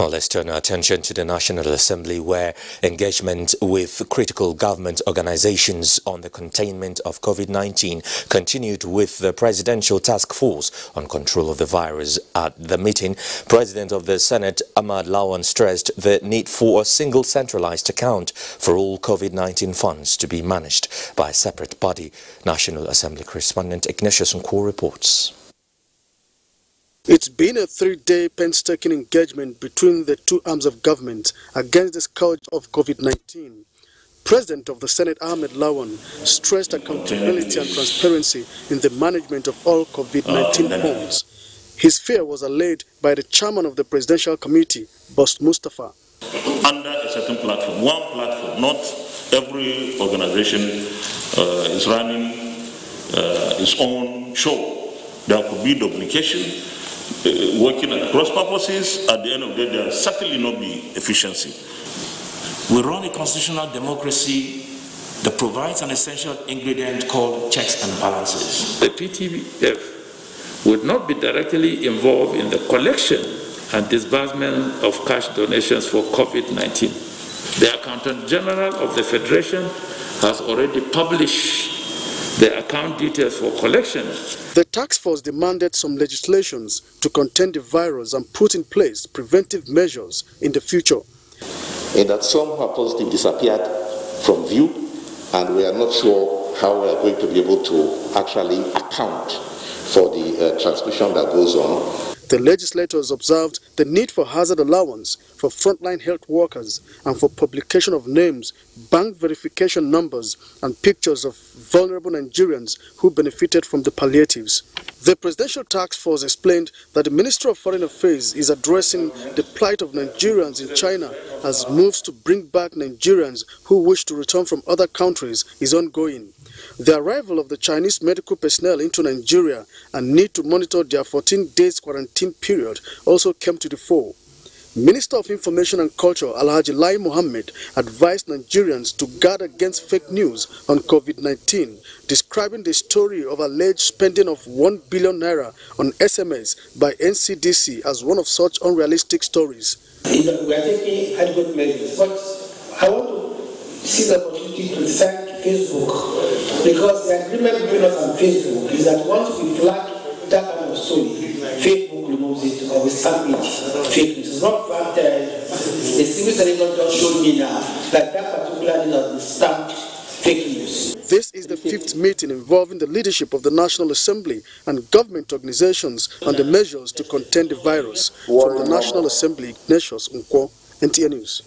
Well, let's turn our attention to the National Assembly, where engagement with critical government organizations on the containment of COVID-19 continued with the Presidential Task Force on Control of the Virus. At the meeting, President of the Senate, Ahmad Lawan, stressed the need for a single centralized account for all COVID-19 funds to be managed by a separate body. National Assembly correspondent Ignatius Nkwo reports. It's been a 3-day painstaking engagement between the two arms of government against the scourge of COVID-19. President of the Senate, Ahmad Lawan, stressed accountability and transparency in the management of all COVID-19 funds. His fear was allayed by the chairman of the Presidential Committee, Boss Mustafa. Under a certain platform, one platform, not every organization is running its own show. There could be duplication. Working at cross purposes, at the end of the day, there will certainly not be efficiency. We run a constitutional democracy that provides an essential ingredient called checks and balances. The PTF would not be directly involved in the collection and disbursement of cash donations for COVID-19. The Accountant General of the Federation has already published the account details for collection. The task force demanded some legislations to contain the virus and put in place preventive measures in the future. And that some have positive disappeared from view, and we are not sure how we are going to be able to actually account for the transmission that goes on. The legislators observed the need for hazard allowance for frontline health workers and for publication of names, bank verification numbers, and pictures of vulnerable Nigerians who benefited from the palliatives. The Presidential Task Force explained that the Minister of Foreign Affairs is addressing the plight of Nigerians in China as moves to bring back Nigerians who wish to return from other countries is ongoing. The arrival of the Chinese medical personnel into Nigeria and need to monitor their 14 days quarantine period also came to the fore. Minister of Information and Culture Alhaji Lai Mohammed advised Nigerians to guard against fake news on COVID-19, describing the story of alleged spending of 1 billion naira on SMS by NCDC as one of such unrealistic stories. We are taking adequate measures, but I want to see the opportunity to thank Facebook, because the agreement between us and Facebook is that once we flag that kind of story, Facebook removes it or we stamp it fake news. It's not that the civil servant just showed me now that particular news has been stamped fake news. This is the 5th meeting involving the leadership of the National Assembly and government organizations on the measures to contain the virus. From the National Assembly, Ignatius Nkwo, NTA News.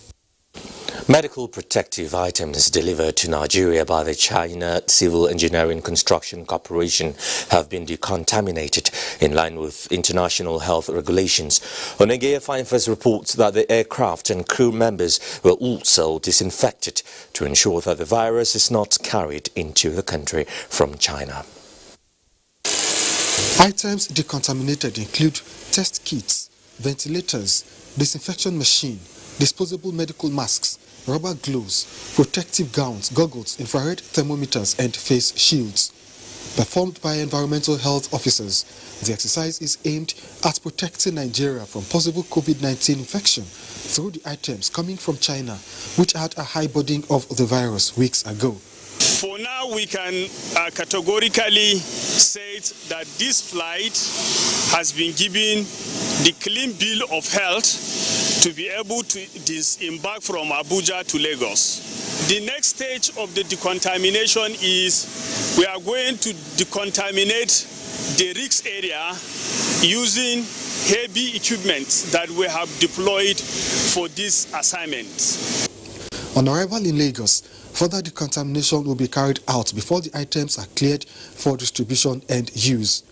Medical protective items delivered to Nigeria by the China Civil Engineering Construction Corporation have been decontaminated in line with international health regulations. Onegaya Finefest reports that the aircraft and crew members were also disinfected to ensure that the virus is not carried into the country from China. Items decontaminated include test kits, ventilators, disinfection machine, disposable medical masks, rubber gloves, protective gowns, goggles, infrared thermometers, and face shields. Performed by environmental health officers, the exercise is aimed at protecting Nigeria from possible COVID-19 infection through the items coming from China, which had a high burden of the virus weeks ago. For now, we can categorically say that this flight has been given the clean bill of health to be able to disembark from Abuja to Lagos. The next stage of the decontamination is we are going to decontaminate the risk area using heavy equipment that we have deployed for this assignment. On arrival in Lagos, further decontamination will be carried out before the items are cleared for distribution and use.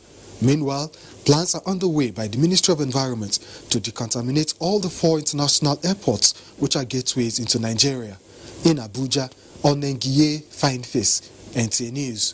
Meanwhile, plans are underway by the Ministry of Environment to decontaminate all the 4 international airports which are gateways into Nigeria. In Abuja, Onengiye Finefest, NTA News.